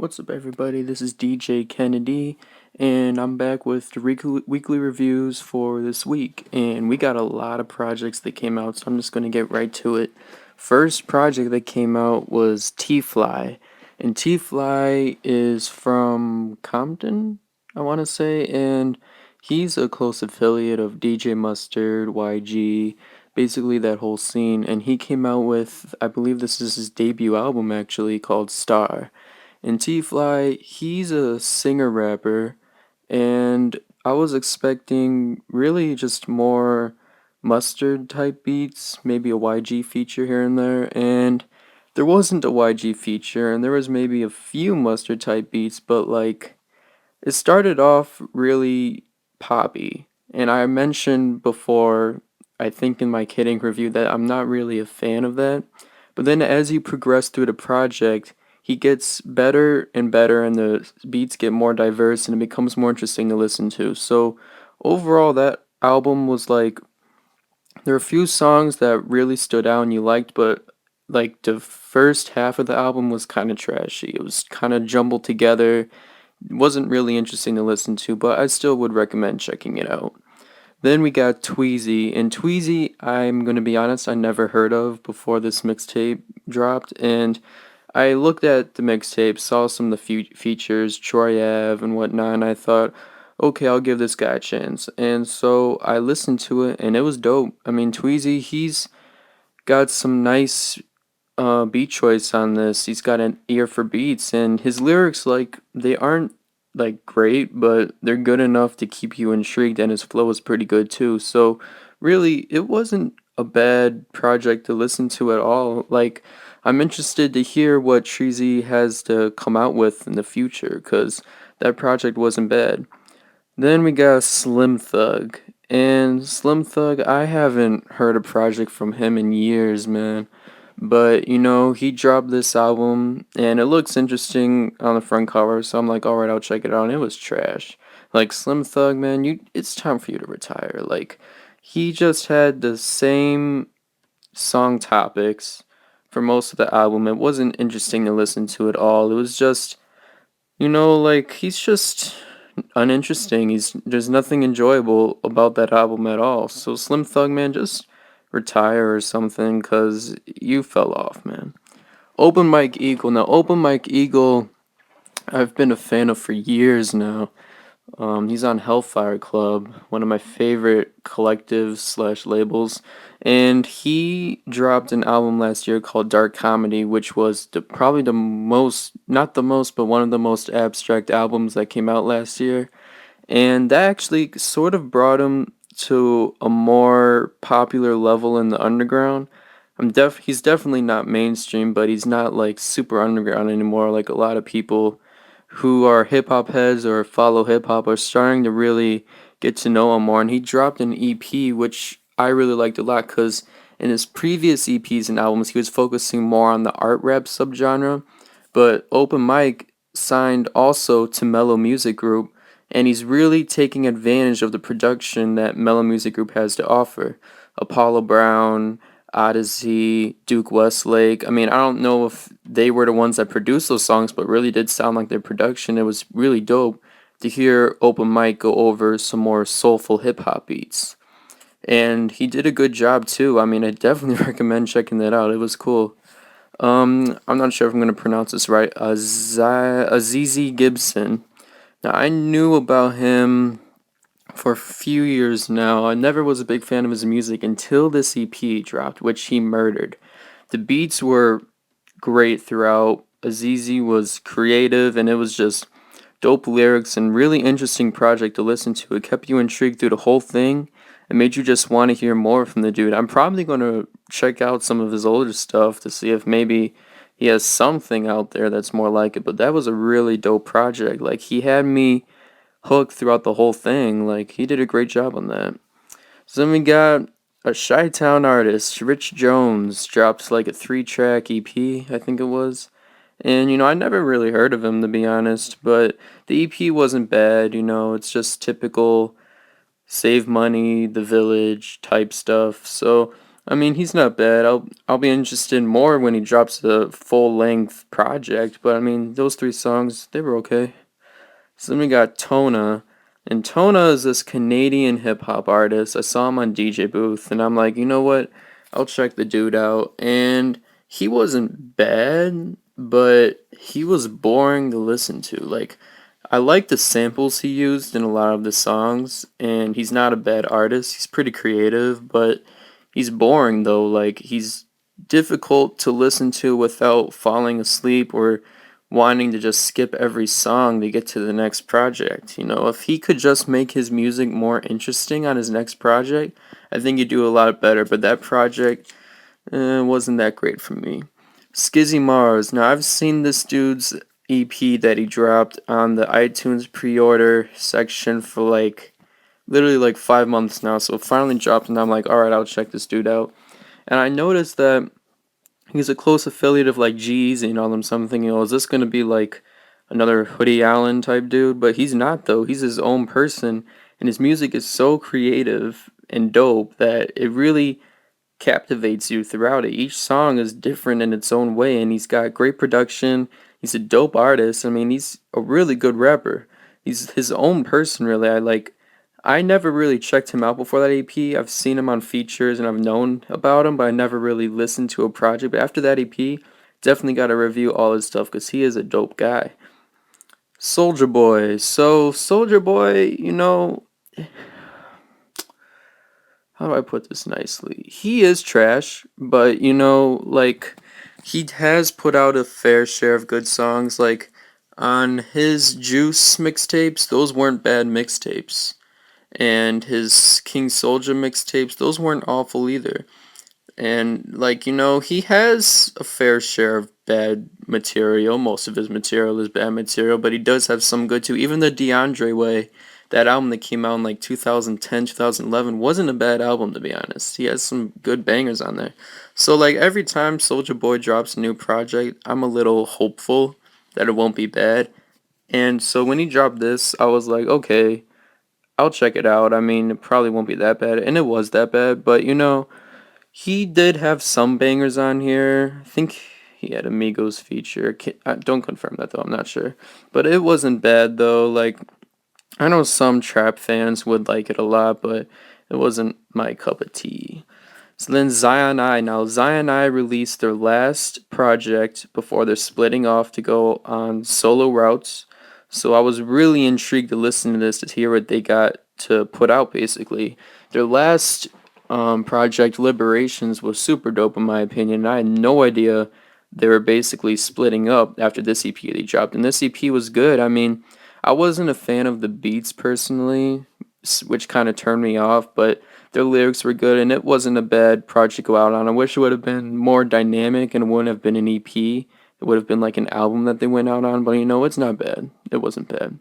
What's up, everybody? This is DJ Kennedy, and I'm back with the weekly reviews for this week. And we got a lot of projects that came out, so I'm just going to get right to it. First project that came out was TFly, and TFly is from Compton, I want to say, and he's a close affiliate of DJ Mustard, YG, basically that whole scene. And he came out with, I believe this is his debut album actually, called Star. And TFly, he's a singer rapper, and I was expecting really just more mustard type beats, maybe a YG feature here and there, and there wasn't a YG feature, and there was maybe a few mustard type beats, but like it started off really poppy. And I mentioned before, I think in my Kidding review, that I'm not really a fan of that. But then as you progress through the project, he gets better and better, and the beats get more diverse, and it becomes more interesting to listen to. So overall, that album was like, there are a few songs that really stood out and you liked, but like the first half of the album was kind of trashy. It was kind of jumbled together, wasn't really interesting to listen to, but I still would recommend checking it out. Then we got Tweezy, and Tweezy, I'm gonna be honest, I never heard of before this mixtape dropped, and I looked at the mixtape, saw some of the features, Troy Ave and whatnot, and I thought, okay, I'll give this guy a chance. And so I listened to it, and it was dope. I mean, Tweezy, he's got some nice beat choice on this. He's got an ear for beats, and his lyrics, like, they aren't like great, but they're good enough to keep you intrigued, and his flow is pretty good too. So really, it wasn't a bad project to listen to at all. Like, I'm interested to hear what Treasy has to come out with in the future, because that project wasn't bad. Then we got Slim Thug. And Slim Thug, I haven't heard a project from him in years, man. But he dropped this album and it looks interesting on the front cover, so I'm like, alright, I'll check it out. And it was trash. Like Slim Thug, man, it's time for you to retire. Like he just had the same song topics for most of the album. It wasn't interesting to listen to at all. It was just like he's just uninteresting. There's nothing enjoyable about that album at all. So Slim Thug, man, just retire or something, cause you fell off, man. Open Mike Eagle. Now, Open Mike Eagle, I've been a fan of for years now. He's on Hellfire Club, one of my favorite collectives slash labels, and he dropped an album last year called Dark Comedy, which was probably the most, not the most, but one of the most abstract albums that came out last year, and that actually sort of brought him to a more popular level in the underground. He's definitely not mainstream, but he's not like super underground anymore. Like a lot of people who are hip hop heads or follow hip hop are starting to really get to know him more. And he dropped an EP, which I really liked a lot because in his previous EPs and albums, he was focusing more on the art rap subgenre. But Open Mic signed also to Mellow Music Group, and he's really taking advantage of the production that Mellow Music Group has to offer. Apollo Brown, Odyssey, Duke Westlake. I mean, I don't know if they were the ones that produced those songs, but really did sound like their production. It was really dope to hear Open Mike go over some more soulful hip hop beats. And he did a good job too. I mean, I definitely recommend checking that out. It was cool. I'm not sure if I'm gonna pronounce this right. Azizi Gibson. Now, I knew about him for a few years now. I never was a big fan of his music until this EP dropped, which he murdered. The beats were great throughout. Azizi was creative, and it was just dope lyrics and really interesting project to listen to. It kept you intrigued through the whole thing. It made you just want to hear more from the dude. I'm probably going to check out some of his older stuff to see if maybe he has something out there that's more like it. But that was a really dope project. Like, he had me hooked throughout the whole thing. Like, he did a great job on that. So then we got a Chi-Town artist, Rich Jones, drops like a 3-track EP, I think it was. And I never really heard of him, to be honest, but the EP wasn't bad. It's just typical Save Money, The Village type stuff. So I mean, he's not bad. I'll be interested more when he drops a full length project. But I mean, those three songs they were okay. So then we got Tona, and Tona is this Canadian hip hop artist. I saw him on DJ Booth, and I'm like, you know what? I'll check the dude out. And he wasn't bad, but he was boring to listen to. Like, I like the samples he used in a lot of the songs, and he's not a bad artist. He's pretty creative, but he's boring though. Like, he's difficult to listen to without falling asleep or wanting to just skip every song to get to the next project. You know, if he could just make his music more interesting on his next project, I think he'd do a lot better. But that project wasn't that great for me. Skizzy Mars. Now, I've seen this dude's EP that he dropped on the iTunes pre order section for like literally like 5 months now. So it finally dropped, and I'm like, alright, I'll check this dude out. And I noticed that he's a close affiliate of like G's and all them. So I'm thinking, oh, is this gonna be like another Hoodie Allen type dude? But he's not though. He's his own person, and his music is so creative and dope that it really captivates you throughout it. Each song is different in its own way, and he's got great production. He's a dope artist. I mean, he's a really good rapper. He's his own person, really. I never really checked him out before that EP. I've seen him on features and I've known about him, but I never really listened to a project. But after that EP, definitely got to review all his stuff because he is a dope guy. Soldier Boy. So, Soldier Boy, how do I put this nicely? He is trash, but like he has put out a fair share of good songs. Like on his Juice mixtapes, those weren't bad mixtapes. And his King Soldier mixtapes, those weren't awful either. And like, he has a fair share of bad material. Most of his material is bad material, but he does have some good too. Even the DeAndre Way, that album that came out in like 2010, 2011 wasn't a bad album to be honest. He has some good bangers on there. So like every time Soldier Boy drops a new project, I'm a little hopeful that it won't be bad. And so when he dropped this, I was like, okay, I'll check it out. I mean, it probably won't be that bad, and it was that bad, but he did have some bangers on here. I think he had Amigos feature. Don't confirm that though, I'm not sure. But it wasn't bad though. Like, I know some trap fans would like it a lot, but it wasn't my cup of tea. So then Zion I. Now, Zion I released their last project before they're splitting off to go on solo routes. So I was really intrigued to listen to this to hear what they got to put out basically. Their last project, Liberations, was super dope in my opinion. I had no idea they were basically splitting up after this EP they dropped. And this EP was good. I mean, I wasn't a fan of the beats personally, which kind of turned me off, but their lyrics were good, and it wasn't a bad project to go out on. I wish it would have been more dynamic and it wouldn't have been an EP. It would have been like an album that they went out on, but it's not bad. It wasn't bad.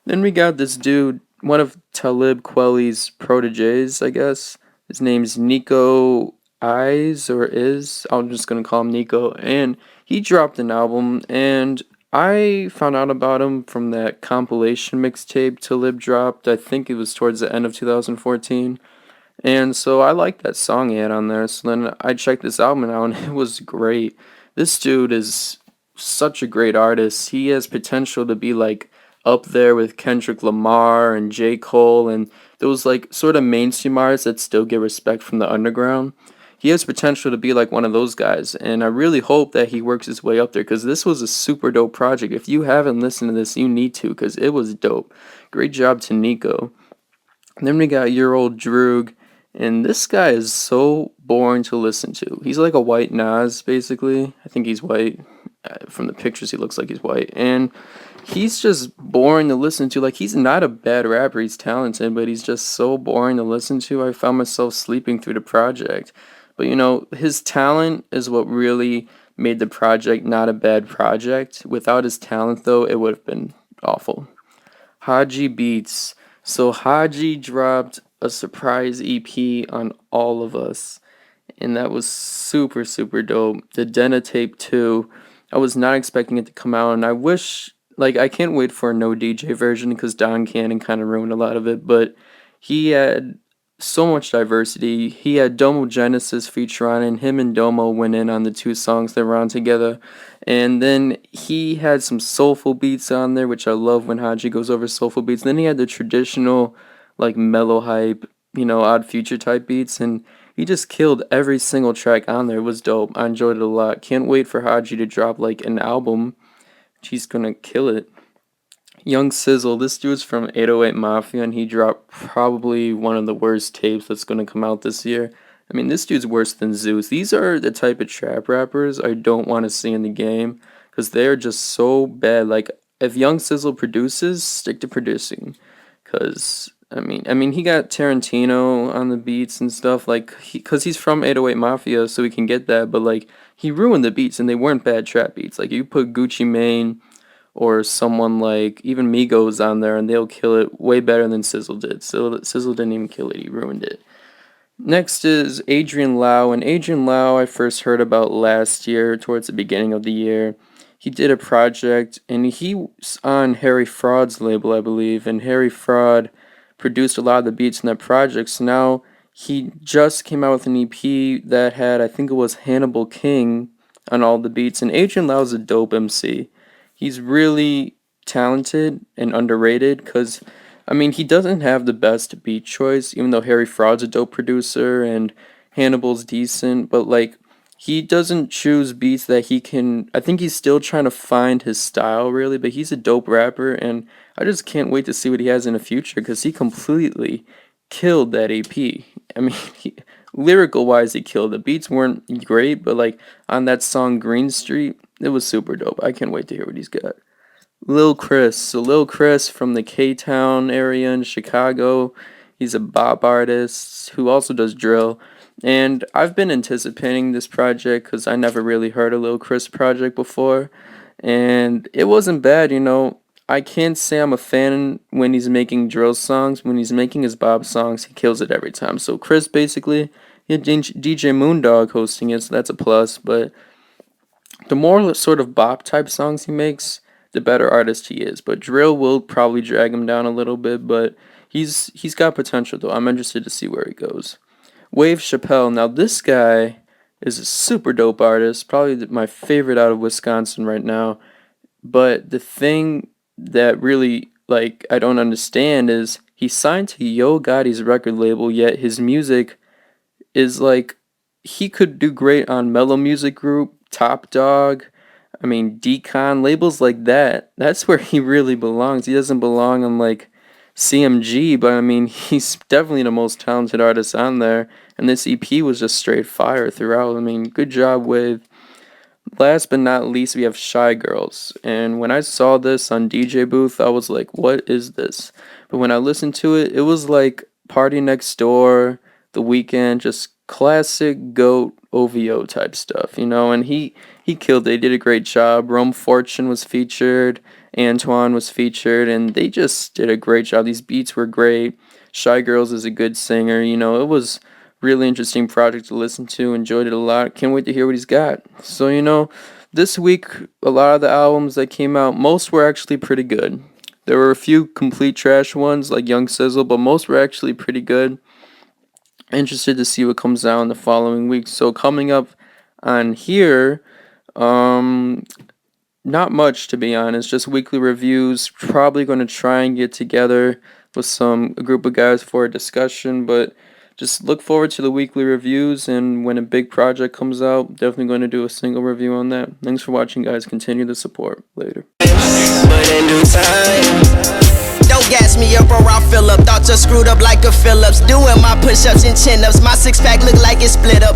Then we got this dude, one of Talib Kweli's proteges, I guess. His name's Nico Eyes, or is. I'm just gonna call him Nico. And he dropped an album, and I found out about him from that compilation mixtape Talib dropped. I think it was towards the end of 2014. And so I liked that song he had on there. So then I checked this album out, and it was great. This dude is such a great artist. He has potential to be like up there with Kendrick Lamar and J. Cole and those like sort of mainstream artists that still get respect from the underground. He has potential to be like one of those guys, and I really hope that he works his way up there because this was a super dope project. If you haven't listened to this, you need to because it was dope. Great job to Nico. And then we got your old Droog, and this guy is so boring to listen to. He's like a white Nas, basically. I think he's white. From the pictures, he looks like he's white. And he's just boring to listen to. Like, he's not a bad rapper. He's talented, but he's just so boring to listen to. I found myself sleeping through the project. But, his talent is what really made the project not a bad project. Without his talent, though, it would have been awful. Hodgy Beats. So Hodgy dropped a surprise EP on All of Us, and that was super, super dope. The Denna Tape 2, I was not expecting it to come out, and I wish, like, I can't wait for a no DJ version because Don Cannon kind of ruined a lot of it, but he had so much diversity. He had Domo Genesis feature on it, and him and Domo went in on the two songs that were on together. And then he had some soulful beats on there, which I love when Hodgy goes over soulful beats. Then he had the traditional, like, mellow hype, Odd Future type beats, and he just killed every single track on there. It was dope. I enjoyed it a lot. Can't wait for Hodgy to drop, like, an album. He's gonna kill it. Young Sizzle, this dude's from 808 Mafia, and he dropped probably one of the worst tapes that's gonna come out this year. I mean, this dude's worse than Zeus. These are the type of trap rappers I don't want to see in the game, because they're just so bad. Like, if Young Sizzle produces, stick to producing, because he got Tarantino on the beats and stuff, like, because he's from 808 Mafia, so he can get that. But like, he ruined the beats, and they weren't bad trap beats. Like, you put Gucci Mane or someone like even Migos on there, and they'll kill it way better than Sizzle did. Sizzle didn't even kill it; he ruined it. Next is Adrian Lao, and Adrian Lao I first heard about last year, towards the beginning of the year. He did a project, and he was on Harry Fraud's label, I believe, and Harry Fraud produced a lot of the beats in that project. So now he just came out with an EP that had, I think it was Hannibal King on all the beats, and Adrian Lao is a dope MC. He's really talented and underrated because, he doesn't have the best beat choice, even though Harry Fraud's a dope producer and Hannibal's decent, but like, he doesn't choose beats that he can. I think he's still trying to find his style, really, but he's a dope rapper, and I just can't wait to see what he has in the future because he completely killed that EP. Lyrical wise, he killed. The beats weren't great, but like on that song Green Street, it was super dope. I can't wait to hear what he's got. Lil Chris. So Lil Chris from the K-Town area in Chicago. He's a bop artist who also does drill. And I've been anticipating this project because I never really heard a Lil Chris project before. And it wasn't bad. I can't say I'm a fan when he's making drill songs. When he's making his bop songs, he kills it every time. So Chris basically, he had DJ Moondog hosting it, so that's a plus. But the more sort of bop type songs he makes, the better artist he is. But drill will probably drag him down a little bit, but he's got potential though. I'm interested to see where he goes. Wave Chappelle. Now this guy is a super dope artist, probably my favorite out of Wisconsin right now. But the thing that really, like, I don't understand is he signed to Yo Gotti's record label, yet his music is like, he could do great on Mellow Music Group, Top Dog, Decon, labels like that. That's where he really belongs. He doesn't belong on like CMG, but he's definitely the most talented artist on there. And this EP was just straight fire throughout. Good job with. Last but not least, we have Shy Girls. And when I saw this on DJ Booth, I was like, what is this? But when I listened to it, it was like Party Next Door, The Weeknd, just classic GOAT OVO type stuff, and he killed it. They did a great job. Rome Fortune was featured, Antoine was featured, and they just did a great job. These beats were great. Shy Girls is a good singer, it was really interesting project to listen to. Enjoyed it a lot. Can't wait to hear what he's got. So, this week, a lot of the albums that came out, most were actually pretty good. There were a few complete trash ones like Young Sizzle, but most were actually pretty good. Interested to see what comes out in the following week. So coming up on here, not much to be honest, just weekly reviews. Probably going to try and get together with a group of guys for a discussion, but just look forward to the weekly reviews, and when a big project comes out, definitely going to do a single review on that. Thanks for watching, guys. Continue the support. Later. But in due time, don't gas me up or I'll fill up. Thoughts are screwed up like a Phillips. Doing my push-ups and chin-ups. My six-pack look like it's split up.